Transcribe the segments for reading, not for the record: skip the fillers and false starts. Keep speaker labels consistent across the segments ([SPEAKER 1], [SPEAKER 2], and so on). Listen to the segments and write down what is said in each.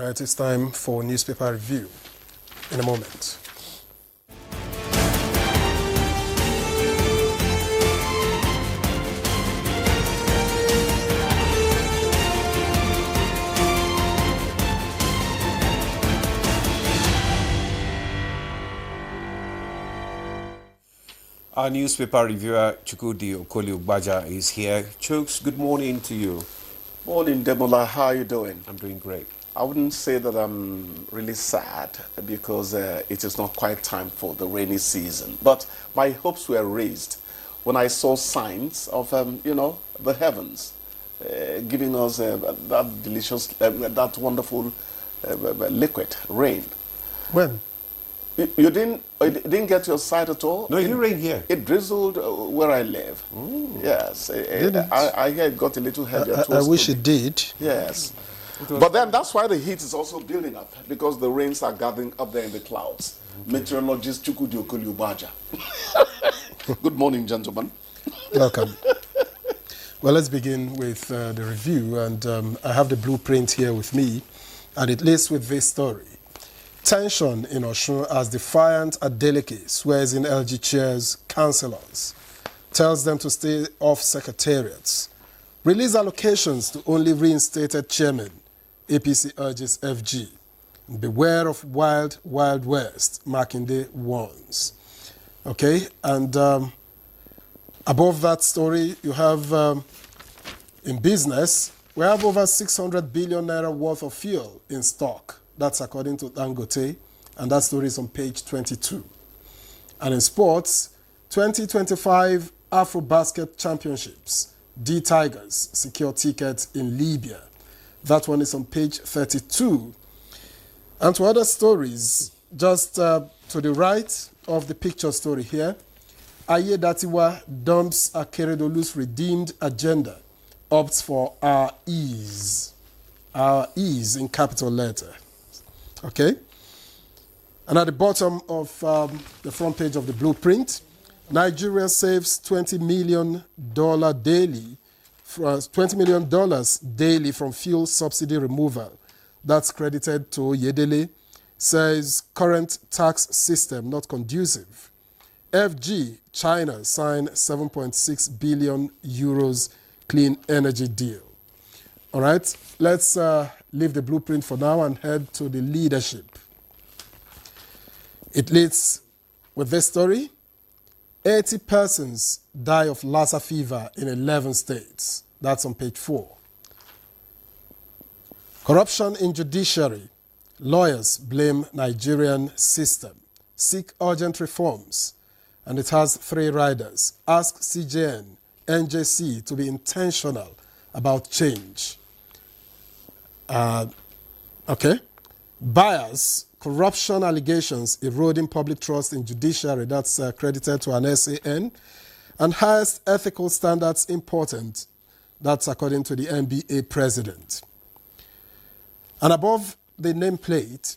[SPEAKER 1] Right, it's time for newspaper review in a moment.
[SPEAKER 2] Our newspaper reviewer, Chukwudi Okoli-Ugbaja, is here. Chooks, good morning to you.
[SPEAKER 3] Morning, Demola. How are you doing?
[SPEAKER 2] I'm doing great.
[SPEAKER 3] I wouldn't say that I'm really sad because it is not quite time for the rainy season. But my hopes were raised when I saw signs of, the heavens giving us that delicious, that wonderful liquid rain.
[SPEAKER 1] When?
[SPEAKER 3] You didn't get your sight at all?
[SPEAKER 2] No, it didn't rain here.
[SPEAKER 3] It drizzled where I live.
[SPEAKER 2] Ooh.
[SPEAKER 3] Yes. I hear it got a little heavier.
[SPEAKER 1] I wish it did.
[SPEAKER 3] Yes. But then that's why the heat is also building up, because the rains are gathering up there in the clouds. Okay. Meteorologist Chukwudi Okoli-Ugbaja. Good morning, gentlemen.
[SPEAKER 1] Welcome. Well, let's begin with the review. And I have the blueprint here with me. And it lists with this story. Tension in Osun as defiant Adeleke swears in LG chairs councillors. Tells them to stay off secretariats. Release allocations to only reinstated chairman. APC urges FG. Beware of wild, wild west, Makinde warns. Okay, and above that story, you have, in business, we have over 600 billion naira worth of fuel in stock. That's according to Dangote, and that story is on page 22. And in sports, 2025 AfroBasket Championships, D Tigers secure tickets in Libya. That one is on page 32. And to other stories, just to the right of the picture story here, Ayedatiwa dumps Akeredolu's redeemed agenda, opts for our ease in capital letter. Okay? And at the bottom of the front page of the blueprint, Nigeria saves $20 million daily from fuel subsidy removal. That's credited to Yedele. Says current tax system not conducive. FG, China sign 7.6 billion euros clean energy deal. All right, let's leave the blueprint for now and head to the leadership. It leads with this story. 80 persons die of Lassa fever in 11 states. That's on page 4. Corruption in judiciary. Lawyers blame Nigerian system. Seek urgent reforms. And it has 3 riders. Ask CJN, NJC to be intentional about change. Okay. Bias, corruption allegations eroding public trust in judiciary. That's credited to an SAN. And highest ethical standards important. That's according to the NBA president. And above the nameplate,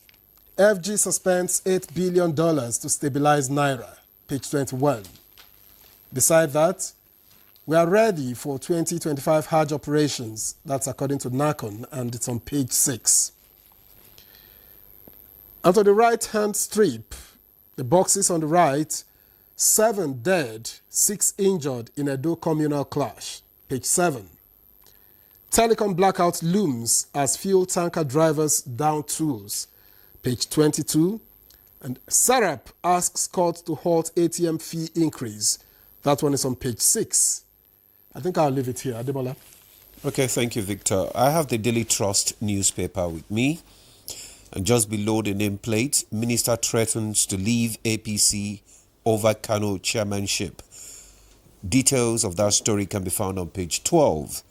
[SPEAKER 1] FG suspends $8 billion to stabilize Naira. Page 21. Beside that, we are ready for 2025 Hajj operations. That's according to NACON, and it's on page 6. And to the right-hand strip, the boxes on the right, 7 dead, 6 injured in Edo communal clash. Page 7. Telecom blackout looms as fuel tanker drivers down tools. Page 22. And Serap asks court to halt ATM fee increase. That one is on page 6. I think I'll leave it here. Adebola.
[SPEAKER 2] Okay, thank you, Victor. I have the Daily Trust newspaper with me. And just below the nameplate, Minister threatens to leave APC over Kano chairmanship. Details of that story can be found on page 12.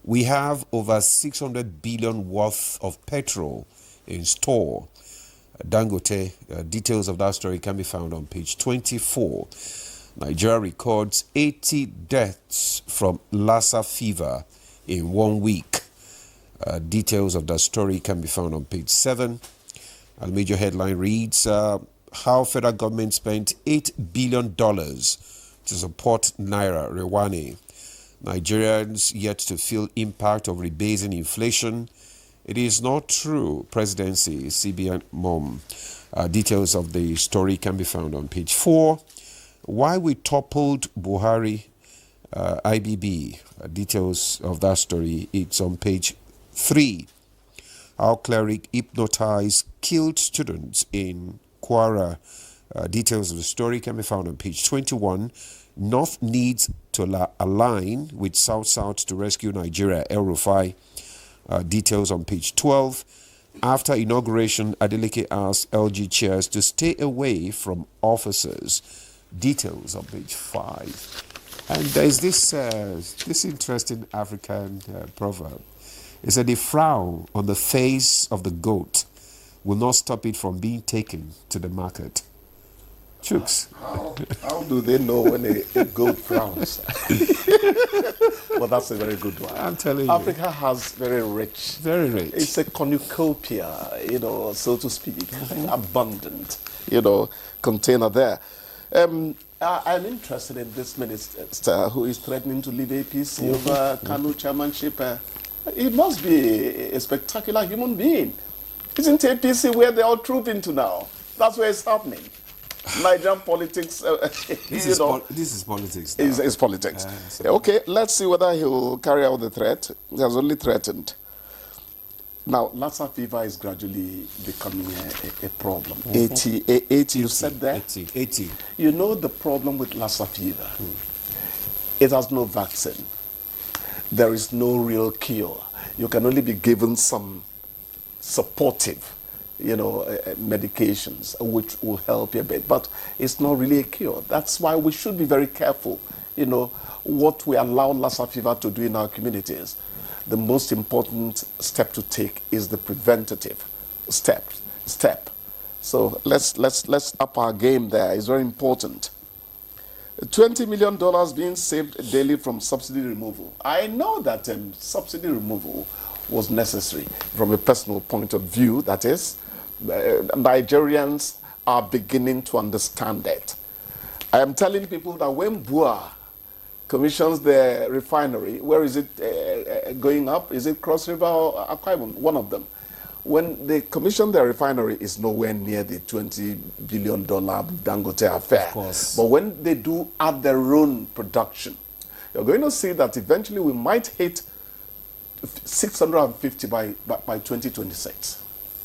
[SPEAKER 2] We have over 600 billion worth of petrol in store. Dangote, details of that story can be found on page 24. Nigeria records 80 deaths from Lassa fever in 1 week. Details of that story can be found on page 7. A major headline reads, how federal government spent $8 billion to support Naira Rewani. Nigerians yet to feel impact of rebasing inflation. It is not true. Presidency, CBN mom. Details of the story can be found on page 4. Why we toppled Buhari, IBB. Details of that story, it's on page 3. How cleric hypnotized killed students in Kwara. Details of the story can be found on page 21. North needs to align with South to rescue Nigeria. El Rufai. Details on page 12. After inauguration, Adeleke asked LG chairs to stay away from officers. Details on page 5. And there's this interesting African proverb. It said, "The frown on the face of the goat will not stop it from being taken to the market." Chooks.
[SPEAKER 3] How do they know when a goat frowns? Well, that's a very good one.
[SPEAKER 2] I'm telling you.
[SPEAKER 3] Africa has very rich.
[SPEAKER 2] Very rich.
[SPEAKER 3] It's a cornucopia, so to speak, abundant, container there. I'm interested in this minister who is threatening to leave APC over Kanu chairmanship. He must be a spectacular human being. Isn't APC where they're all trooping to now? That's where it's happening. Nigerian politics,
[SPEAKER 2] This is politics.
[SPEAKER 3] It's politics. Okay, let's see whether he'll carry out the threat. He has only threatened. Now, Lassa fever is gradually becoming a problem. 80, you said there?
[SPEAKER 2] 80.
[SPEAKER 3] You know the problem with Lassa fever? It has no vaccine. There is no real cure. You can only be given some supportive medications which will help you a bit, but it's not really a cure. That's why we should be very careful, what we allow Lassa fever to do in our communities. The most important step to take is the preventative step. So let's up our game there. It's very important. $20 million being saved daily from subsidy removal. I know that subsidy removal was necessary from a personal point of view, that is. Nigerians are beginning to understand it. I am telling people that when BUA commissions the refinery, where is it going up? Is it Cross River or Akwa Ibom? One of them. When they commission the refinery, it's nowhere near the $20 billion Dangote affair.
[SPEAKER 2] Of course.
[SPEAKER 3] But when they do add their own production, you're going to see that eventually we might hit 650 by 2026.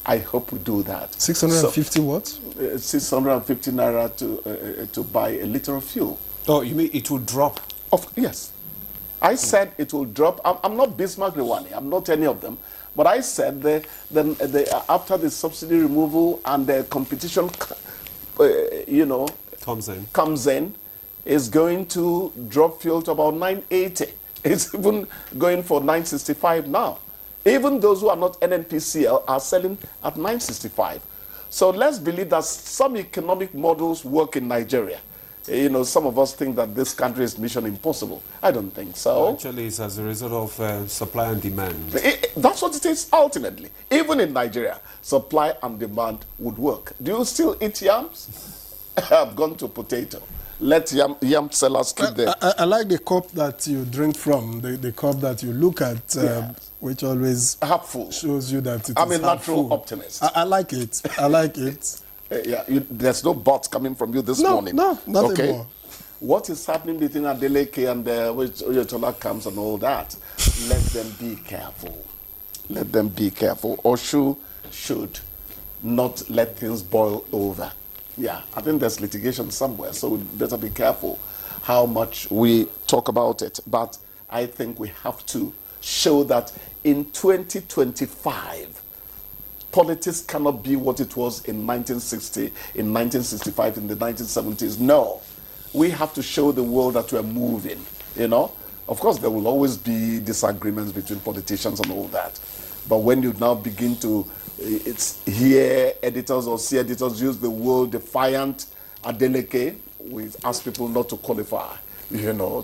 [SPEAKER 3] I hope we do that.
[SPEAKER 1] 650 what?
[SPEAKER 3] 650 naira to buy a liter of fuel.
[SPEAKER 2] Oh, you mean it will drop?
[SPEAKER 3] Yes. I said it will drop. I'm not Bismarck Rewani. I'm not any of them. But I said after the subsidy removal and the competition, comes in, is going to drop fuel to about 980. It's even going for 965 now. Even those who are not NNPCL are selling at 965. So let's believe that some economic models work in Nigeria. Some of us think that this country is mission impossible. I don't think so.
[SPEAKER 2] Actually, it's as a result of supply and demand.
[SPEAKER 3] That's what it is ultimately. Even in Nigeria, supply and demand would work. Do you still eat yams? I've gone to potato. Let yam sellers keep there.
[SPEAKER 1] I like the cup that you drink from, the cup that you look at, which always
[SPEAKER 3] helpful.
[SPEAKER 1] Shows you that
[SPEAKER 3] I'm a natural optimist.
[SPEAKER 1] I like it. I like it.
[SPEAKER 3] There's no bots coming from you this morning.
[SPEAKER 1] No, nothing more.
[SPEAKER 3] What is happening between Adeleke and Oyetola camps and all that? Let them be careful. Let them be careful. Oshu should not let things boil over. Yeah, I think there's litigation somewhere, so we better be careful how much we talk about it. But I think we have to show that in 2025, politics cannot be what it was in 1960, in 1965, in the 1970s. No, we have to show the world that we're moving, Of course, there will always be disagreements between politicians and all that. But when you now begin to hear editors or see editors use the word defiant Adeleke, we ask people not to qualify,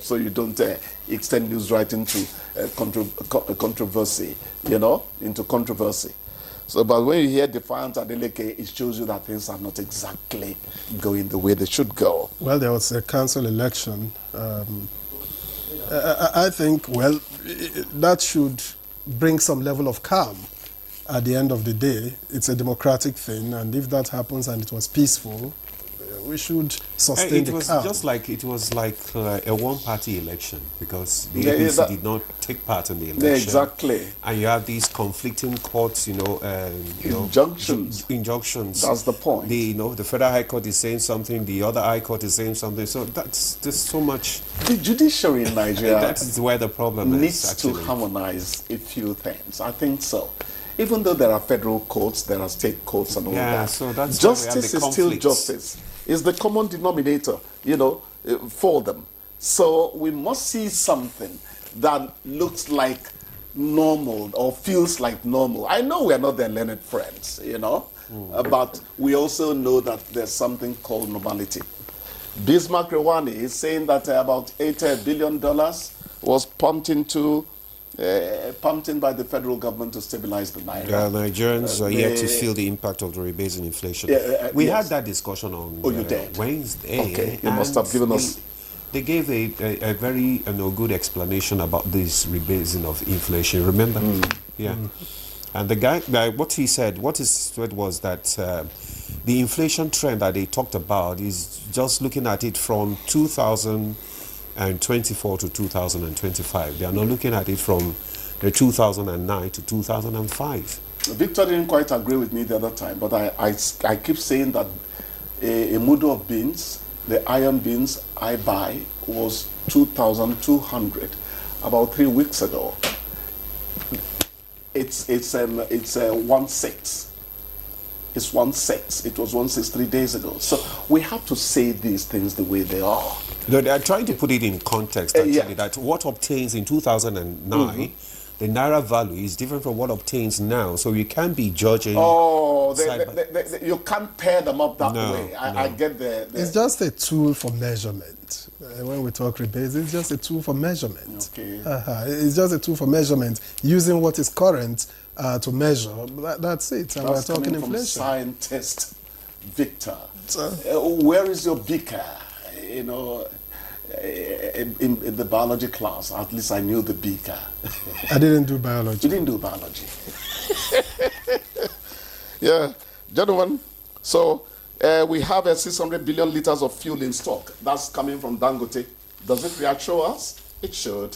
[SPEAKER 3] so you don't extend news writing to controversy, into controversy. So, but when you hear defiant Adeleke, it shows you that things are not exactly going the way they should go.
[SPEAKER 1] Well, there was a council election. I think, that should bring some level of calm at the end of the day, it's a democratic thing, and if that happens and it was peaceful, we should sustain the calm.
[SPEAKER 2] It was like a one-party election, because the
[SPEAKER 3] Yeah,
[SPEAKER 2] APC
[SPEAKER 3] that-
[SPEAKER 2] did not take part in the election.
[SPEAKER 3] Yeah, exactly.
[SPEAKER 2] And you have these conflicting courts,
[SPEAKER 3] Injunctions.
[SPEAKER 2] Injunctions.
[SPEAKER 3] That's the point.
[SPEAKER 2] The Federal High Court is saying something, the other High Court is saying something. So there's so much.
[SPEAKER 3] The judiciary in Nigeria
[SPEAKER 2] That is where the problem
[SPEAKER 3] needs
[SPEAKER 2] is, actually.
[SPEAKER 3] to harmonize a few things. I think so. Even though there are federal courts, there are state courts and all that.
[SPEAKER 2] So that's why we have
[SPEAKER 3] justice
[SPEAKER 2] the
[SPEAKER 3] is still
[SPEAKER 2] conflicts.
[SPEAKER 3] justice. It's the common denominator, for them. So we must see something that looks like normal or feels like normal. I know we are not their learned friends, but we also know that there's something called normality. Bismarck Rewani is saying that about $80 billion was pumped in by the federal government to stabilize the Naira.
[SPEAKER 2] Nigerians are yet to feel the impact of the rebasing inflation. We had that discussion on
[SPEAKER 3] you did?
[SPEAKER 2] Wednesday.
[SPEAKER 3] Okay, you must have given us...
[SPEAKER 2] They gave a very good explanation about this rebasing of inflation, remember? Yeah. And the guy, what he said was that the inflation trend that they talked about is just looking at it from 2024 to 2025. They are not looking at it from the 2009 to 2005.
[SPEAKER 3] Victor didn't quite agree with me the other time, but I keep saying that a mudu of beans, the iron beans I buy, was 2,200 about 3 weeks ago. It's 1/6. It's 1/6. It was 1/6 3 days ago. So we have to say these things the way they are.
[SPEAKER 2] They are trying to put it in context, actually, that what obtains in 2009, the Naira value is different from what obtains now. So you can't be judging.
[SPEAKER 3] Oh, you can't pair them up that way. I get the...
[SPEAKER 1] It's just a tool for measurement. When we talk rebase, it's just a tool for measurement.
[SPEAKER 3] Okay.
[SPEAKER 1] It's just a tool for measurement, using what is current to measure. That's it. And we're talking
[SPEAKER 3] coming
[SPEAKER 1] inflation.
[SPEAKER 3] from scientist Victor. Where is your beaker? In the biology class, at least I knew the beaker.
[SPEAKER 1] I didn't do biology.
[SPEAKER 3] You didn't do biology. Yeah, gentlemen. So we have 600 billion liters of fuel in stock. That's coming from Dangote. Does it reassure us? It should.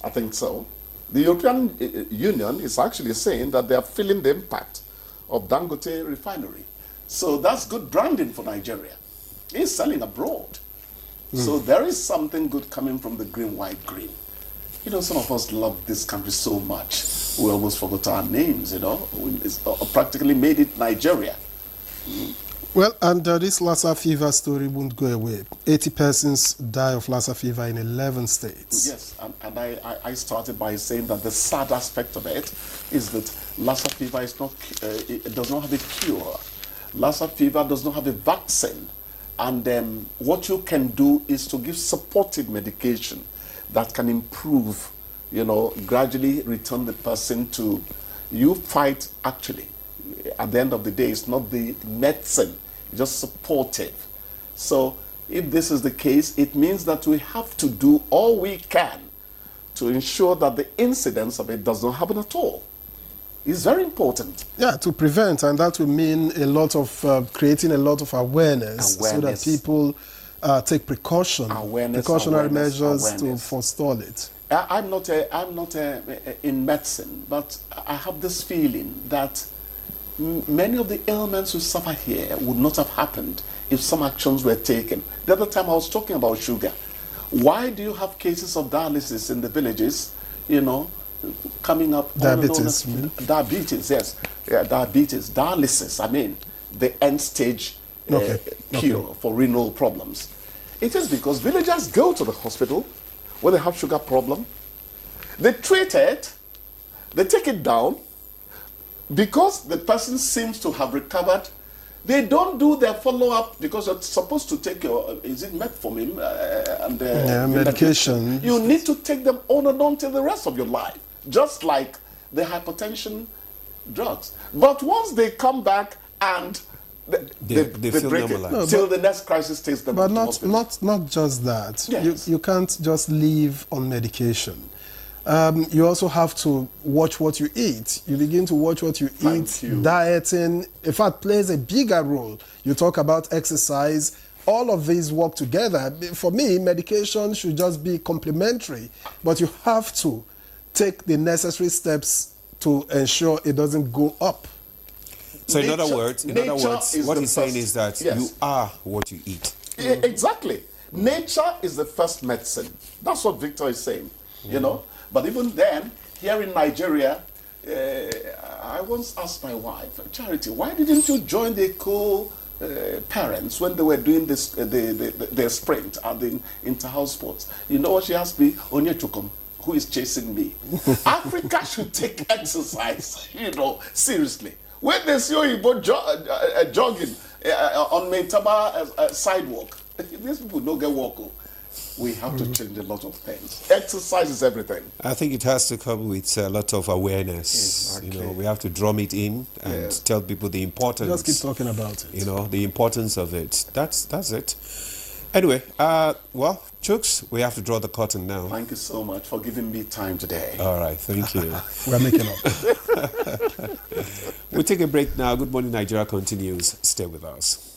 [SPEAKER 3] I think so. The European Union is actually saying that they are feeling the impact of Dangote refinery. So that's good branding for Nigeria. It's selling abroad. So there is something good coming from the green, white, green. Some of us love this country so much. We almost forgot our names, It's practically made it Nigeria.
[SPEAKER 1] Well, and this Lassa fever story won't go away. 80 persons die of Lassa fever in 11 states.
[SPEAKER 3] Yes, and I started by saying that the sad aspect of it is that Lassa fever is not, it does not have a cure. Lassa fever does not have a vaccine. And what you can do is to give supportive medication that can improve, gradually return the person to, you fight actually. At the end of the day, it's not the medicine, it's just supportive. So if this is the case, it means that we have to do all we can to ensure that the incidence of it does not happen at all. It's very important.
[SPEAKER 1] Yeah, to prevent, and that will mean a lot of creating a lot of awareness. So that people take precautionary measures to forestall it.
[SPEAKER 3] I'm not in medicine, but I have this feeling that many of the ailments we suffer here would not have happened if some actions were taken. The other time I was talking about sugar. Why do you have cases of dialysis in the villages, coming up?
[SPEAKER 1] Diabetes.
[SPEAKER 3] Diabetes, yes. Yeah, diabetes, dialysis, the end stage cure for renal problems. It is because villagers go to the hospital when they have sugar problem. They treat it, they take it down. Because the person seems to have recovered, they don't do their follow-up because you're supposed to take your, is it metformin?
[SPEAKER 1] Medication.
[SPEAKER 3] You need to take them on and on till the rest of your life, just like the hypertension drugs. But once they come back and they break it till the next crisis takes them.
[SPEAKER 1] But not just that.
[SPEAKER 3] Yes.
[SPEAKER 1] You can't just live on medication. You also have to watch what you eat. You begin to watch what you
[SPEAKER 3] Thank
[SPEAKER 1] eat,
[SPEAKER 3] you.
[SPEAKER 1] dieting, in fact, plays a bigger role. You talk about exercise. All of these work together. For me, medication should just be complementary, but you have to take the necessary steps to ensure it doesn't go up.
[SPEAKER 2] So in other
[SPEAKER 3] Nature-
[SPEAKER 2] words,
[SPEAKER 3] nature is
[SPEAKER 2] what
[SPEAKER 3] the
[SPEAKER 2] he's saying
[SPEAKER 3] first-
[SPEAKER 2] is that
[SPEAKER 3] yes.
[SPEAKER 2] you are what you eat.
[SPEAKER 3] Exactly. Nature is the first medicine. That's what Victor is saying, you know. But even then, here in Nigeria, I once asked my wife, Charity, why didn't you join the parents when they were doing this, their sprint at the inter-house sports? You know what she asked me? Onyechukum, who is chasing me? Africa should take exercise, you know, seriously. When they see you jogging on Maitama sidewalk, these people don't get walk. We have to change a lot of things. Exercise is everything.
[SPEAKER 2] I think it has to come with a lot of awareness.
[SPEAKER 1] Exactly.
[SPEAKER 2] You know, we have to drum it in and
[SPEAKER 3] Yes.
[SPEAKER 2] tell people the importance.
[SPEAKER 1] Just keep talking about it.
[SPEAKER 2] You know, the importance of it. That's it. Anyway, well, Chooks, we have to draw the curtain now.
[SPEAKER 3] Thank you so much for giving me time today.
[SPEAKER 2] All right, thank you.
[SPEAKER 1] We're making up.
[SPEAKER 2] We'll take a break now. Good Morning Nigeria continues. Stay with us.